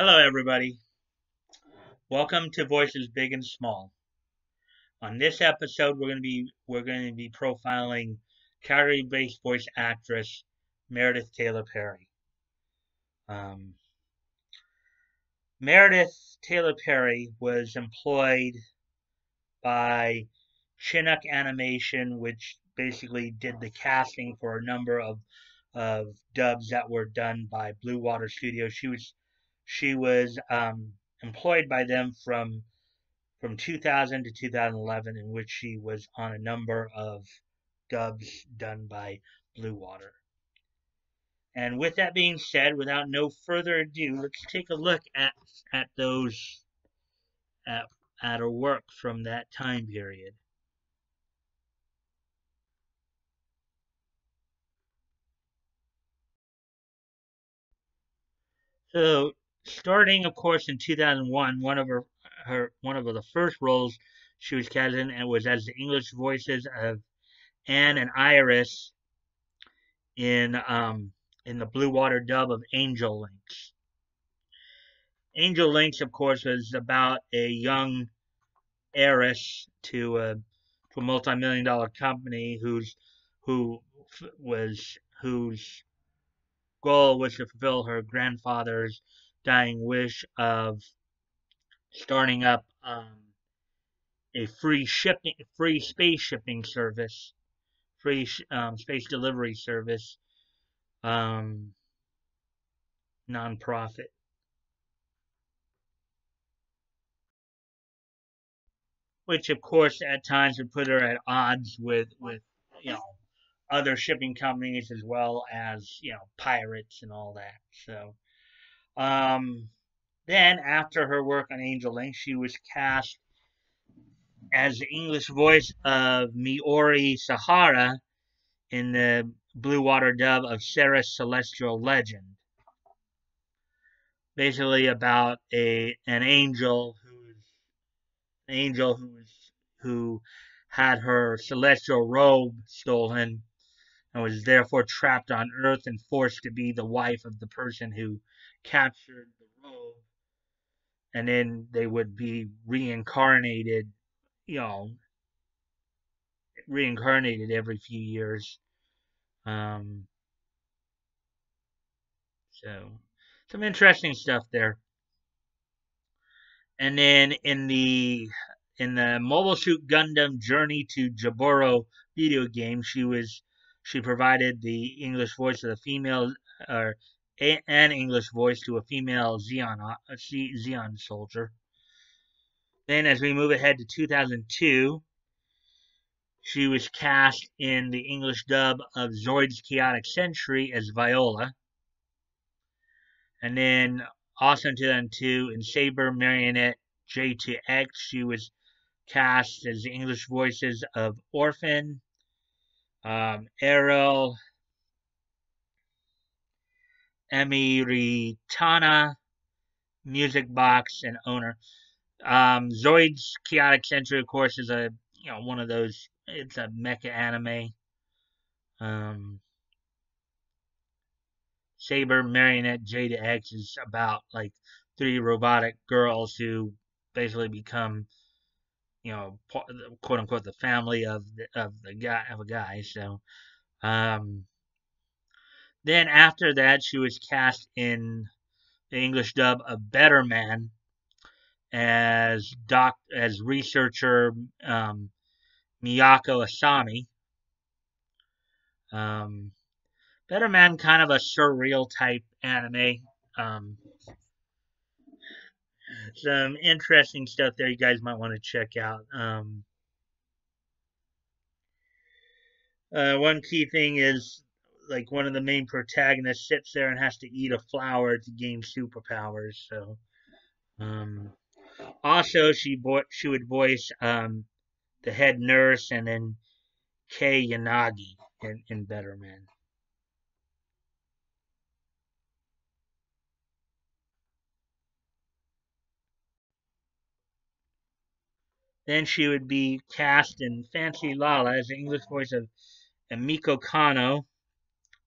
Hello, everybody. Welcome to Voices Big and Small. On this episode, we're going to be profiling Calgary-based voice actress Meredith Taylor-Parry. Um, Meredith Taylor-Parry was employed by Chinook Animation, which basically did the casting for a number of dubs that were done by Blue Water Studios. She was employed by them from 2000 to 2011, in which she was on a number of dubs done by Blue Water. And with that being said, without no further ado, let's take a look at those at, at her work from that time period. So, starting, of course, in 2001, one of the first roles she was cast in and was as the English voices of Anne and Iris in the Blue Water dub of Angel Links. Angel Links, of course, was about a young heiress to a multi-million dollar company who whose goal was to fulfill her grandfather's dying wish of starting up a free space shipping service, space delivery service, um, nonprofit. Which of course at times would put her at odds with you know other shipping companies as well as pirates and all that. So um, then after her work on Angel Link, she was cast as the English voice of Miori Sahara in the Blue Water dub of Sarah's Celestial Legend, basically about a an angel who had her celestial robe stolen and was therefore trapped on Earth and forced to be the wife of the person who captured the robe, and then they would be you know, reincarnated every few years. Um, so some interesting stuff there. And then in the Mobile Suit Gundam Journey to Jaburo video game, she provided the English voice of the female, or an English voice to a female Xeon soldier. Then, as we move ahead to 2002, she was cast in the English dub of Zoid's Chaotic Century as Viola. And then, also in 2002, in Saber Marionette J2X, she was cast as the English voices of Orphan, Errol, Emiritana, Music Box, and Owner. Zoid's Chaotic Century, of course, is a one of those. It's a mecha anime. Um, Saber Marionette J2X is about like three robotic girls who basically become quote unquote the family of a guy. So um, then after that, she was cast in the English dub of Better Man as researcher Miyako Asami. Um, Better Man, kind of a surreal type anime. Um, some interesting stuff there. You guys might want to check out. One key thing is like one of the main protagonists sits there and has to eat a flower to gain superpowers. So um, also she would voice the head nurse and then Kei Yanagi in Better Man. Then she would be cast in Fancy Lala as the English voice of Emiko Kano,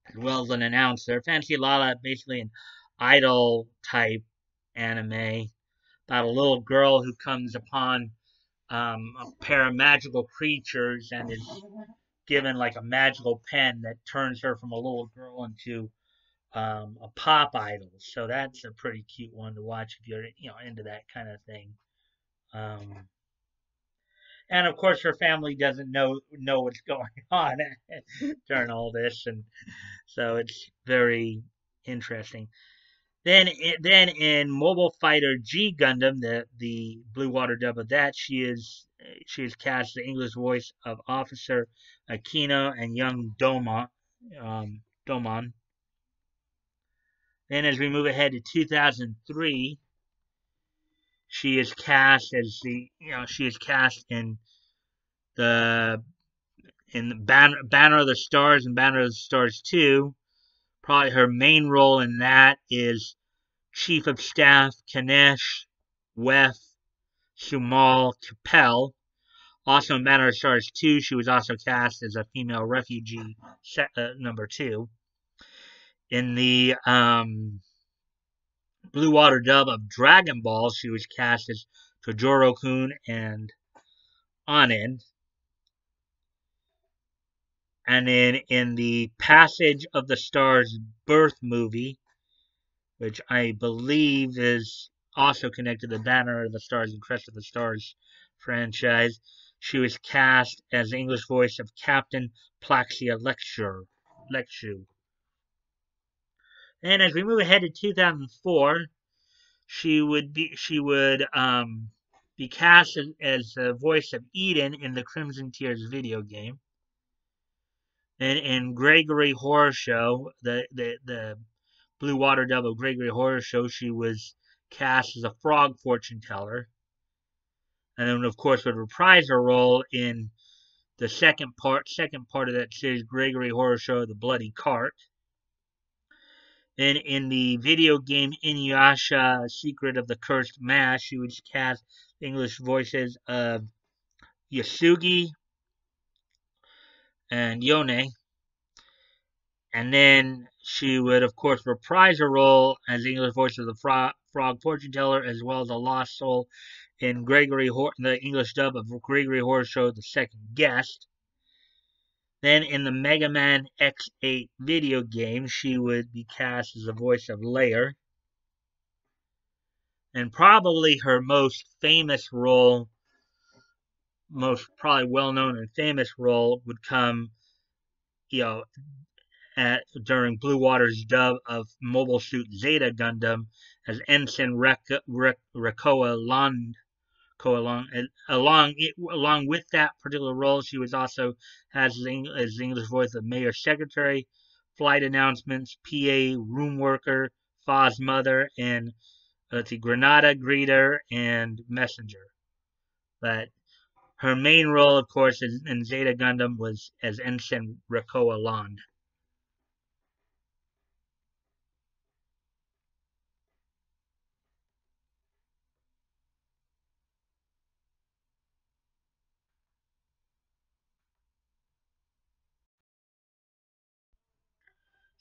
as well as an announcer. Fancy Lala, basically an idol type anime about a little girl who comes upon a pair of magical creatures and is given like a magical pen that turns her from a little girl into a pop idol. So that's a pretty cute one to watch if you're into that kind of thing. Um, and of course, her family doesn't know what's going on during all this, and so it's very interesting. Then in Mobile Fighter G Gundam, the Blue Water dub of that, she is cast the English voice of Officer Aquino and young Domon. Then as we move ahead to 2003, she is cast as she is cast the in the Banner of the Stars and Banner of the Stars 2. Probably her main role in that is Chief of Staff Kanesh Wef Sumal Capel. Also in Banner of the Stars 2, she was also cast as a female refugee, number 2. In the Blue Water dub of Dragon Ball, she was cast as Tojoro-kun and Anin. And then in the Passage of the Stars Birth movie, which I believe is also connected to the Banner of the Stars and Crest of the Stars franchise, she was cast as the English voice of Captain Plaxia Lexu. And as we move ahead to 2004, she would be cast as the voice of Eden in the Crimson Tears video game. And in Gregory Horror Show, the Blue Water dub of Gregory Horror Show, she was cast as a frog fortune teller. And then, of course, would reprise her role in the second part of that series, Gregory Horror Show, The Bloody Cart. Then in the video game Inuyasha, Secret of the Cursed Mask, she was cast the English voices of Yasugi and Yone. And then she would, of course, reprise her role as the English voice of the frog fortune teller, as well as a lost soul in the English dub of Gregory Horror Show, The Second Guest. Then in the Mega Man X8 video game, she would be cast as the voice of Lair. And probably her most probably well-known and famous role would come, during Blue Water's dub of Mobile Suit Zeta Gundam as Ensign Rekoa Land. Along with that particular role, she was also as the English voice of Mayor Secretary, flight announcements, PA room worker, Fa's mother, and Granada greeter and messenger. But her main role, of course, in Zeta Gundam was as Ensign Rekoa Land.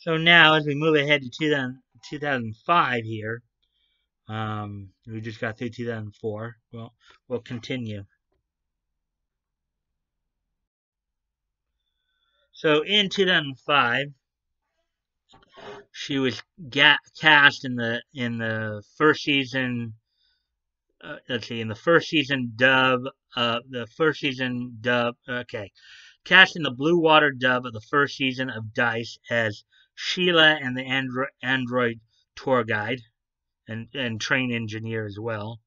So now, as we move ahead to 2005 here, we just got through 2004. Well, we'll continue. So in 2005, she was cast in the first season. In the first season dub. Okay, cast in the Blue Water dub of the first season of Dice as Sheila and the android tour guide and train engineer as well.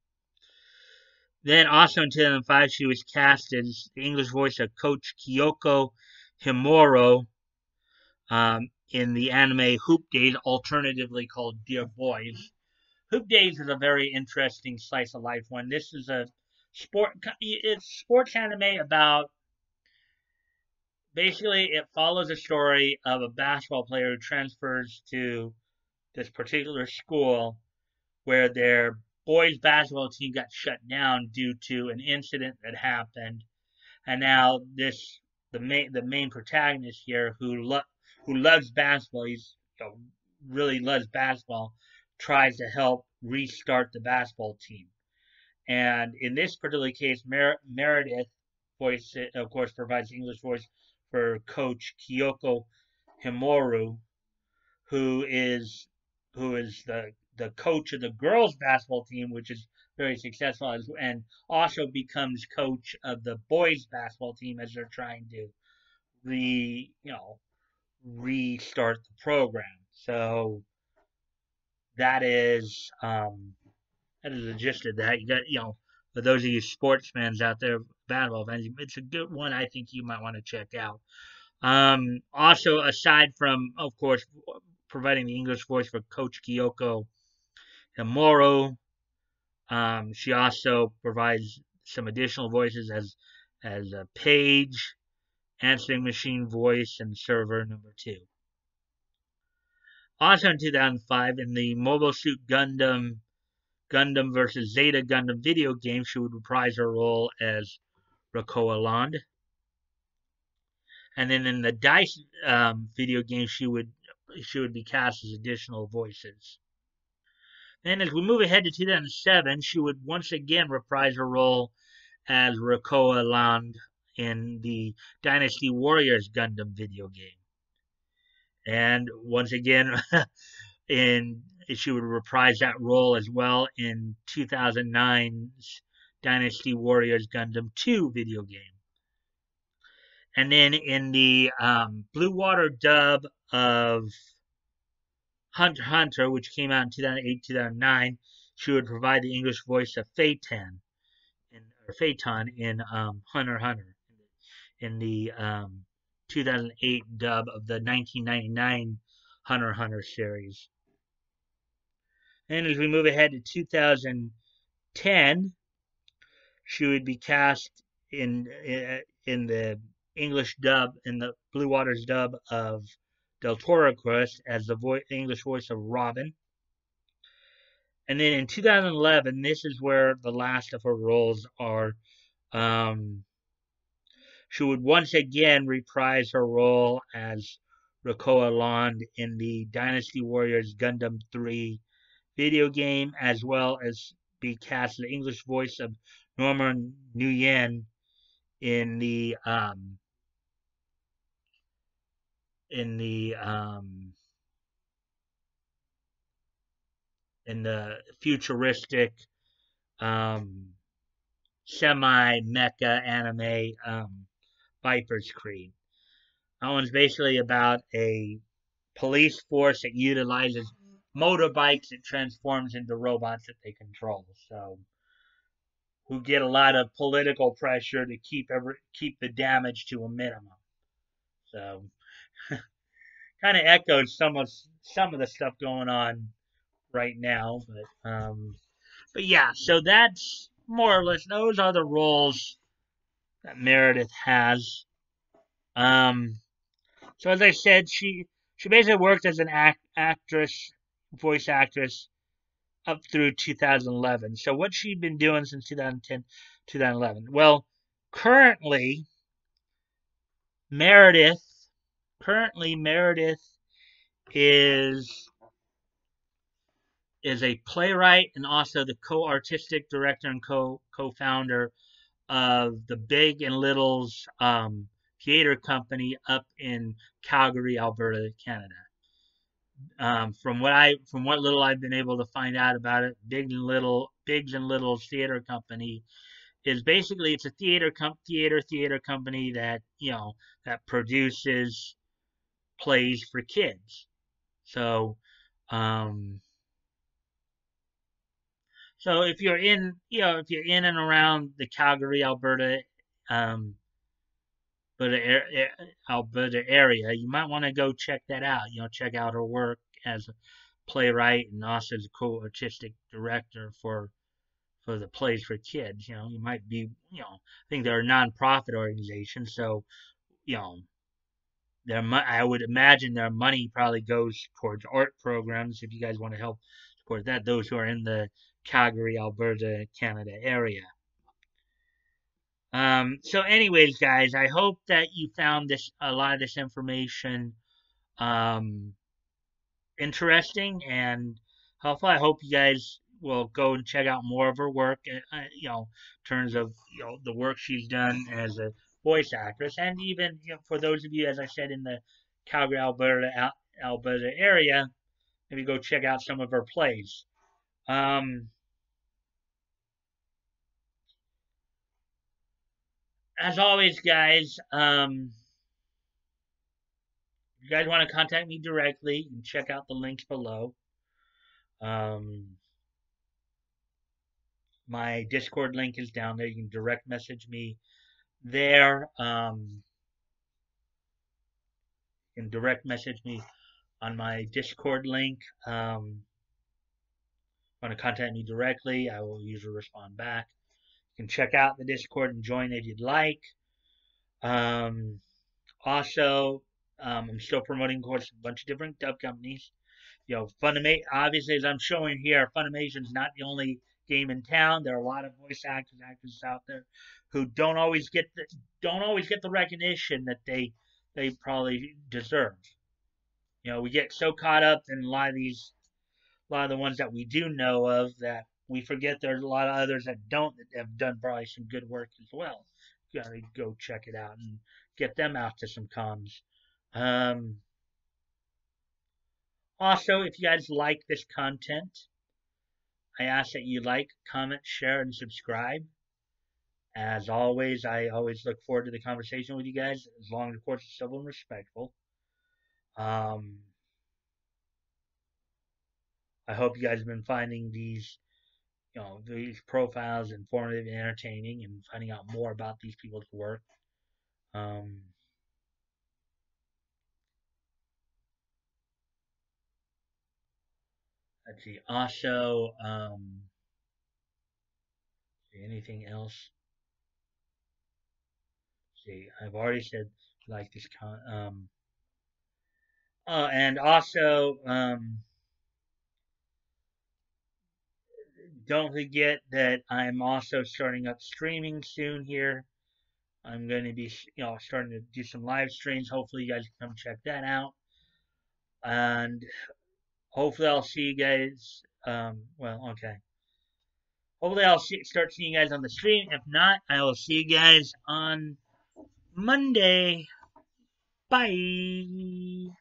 Then also in 2005, she was cast as the English voice of Coach Kyoko Himuro in the anime Hoop Days, alternatively called Dear Boys. Hoop Days is a very interesting slice of life one. This is it's sports anime about, basically it follows a story of a basketball player who transfers to this particular school where their boys basketball team got shut down due to an incident that happened, and now the main protagonist here who loves basketball, really loves basketball, tries to help restart the basketball team. And in this particular case, Meredith voice, of course, provides English voice for Coach Kyoko Himoru, who is the coach of the girls basketball team, which is very successful, and also becomes coach of the boys basketball team as they're trying to restart the program. So that is the gist of that. You got for those of you sports fans out there, basketball fans, it's a good one. I think you might want to check out. Also, aside from, of course, providing the English voice for Coach Kyoko Himuro, she also provides some additional voices as a page, answering machine voice, and server number 2. Also in 2005, in the Mobile Suit Gundam vs. Zeta Gundam video game, she would reprise her role as Rakoa Land. And then in the Dice video game, she would be cast as additional voices. Then as we move ahead to 2007, she would once again reprise her role as Rakoa Land in the Dynasty Warriors Gundam video game. And once again, she would reprise that role as well in 2009's Dynasty Warriors Gundam 2 video game. And then in the Blue Water dub of Hunter x Hunter, which came out in 2008-2009, she would provide the English voice of Phaeton in Hunter x Hunter in the 2008 dub of the 1999 Hunter x Hunter series. And as we move ahead to 2010, she would be cast in the English dub, in the Blue Waters dub of Del Toro Quest as the English voice of Robin. And then in 2011, this is where the last of her roles are. She would once again reprise her role as Rakoa Land in the Dynasty Warriors Gundam 3 video game, as well as be cast the English voice of Norma Nguyen in the futuristic semi-mecha anime Viper's Creed. That one's basically about a police force that utilizes motorbikes that transforms into robots that they control. So, who get a lot of political pressure to keep the damage to a minimum. So, kind of echoes some of the stuff going on right now, but yeah. So that's more or less, those are the roles that Meredith has. So as I said, she basically worked as an voice actress up through 2011. So what she'd been doing since 2010, 2011. Well, currently Meredith is a playwright and also the co-artistic director and co-founder of the Big and Little's theater company up in Calgary, Alberta, Canada. From what little I've been able to find out about it, Biggs and Little's theater company is basically, it's a theater company that that produces plays for kids. So so if you're in and around the Calgary, Alberta area, you might want to go check that out. Check out her work as a playwright and also as a co-artistic director for the plays for kids. You might be, I think they're a non-profit organization, so I would imagine their money probably goes towards art programs. If you guys want to help support that, those who are in the Calgary, Alberta, Canada area. So anyways, guys, I hope that you found a lot of this information interesting, and hopefully, I hope you guys will go and check out more of her work. In terms of the work she's done as a voice actress, and even for those of you, as I said, in the Calgary, Alberta area, maybe go check out some of her plays. Um, as always, guys, if you guys want to contact me directly, you can check out the links below. Um, my Discord link is down there. You can direct message me there. You can direct message me on my Discord link. Want to contact me directly, I will usually respond back. You can check out the Discord and join if you'd like. Um, also, I'm still promoting, of course, a bunch of different dub companies. Funimation, obviously, as I'm showing here, Funimation's not the only game in town. There are a lot of voice actors out there who don't always get the recognition that they probably deserve. We get so caught up in a lot of the ones that we do know of that we forget there's a lot of others that don't that have done probably some good work as well. You gotta go check it out and get them out to some cons. Um, Also, if you guys like this content, I ask that you like, comment, share, and subscribe. As always, I always look forward to the conversation with you guys, as long as, of course, it's civil and respectful. Um, I hope you guys have been finding these profiles informative and entertaining, and finding out more about these people's work. Um, let's see. Also, anything else? Let's see, I've already said like this and also, don't forget that I'm also starting up streaming soon here. I'm going to be, starting to do some live streams. Hopefully, you guys can come check that out. And hopefully, I'll see you guys. Well, okay. Hopefully, start seeing you guys on the stream. If not, I will see you guys on Monday. Bye.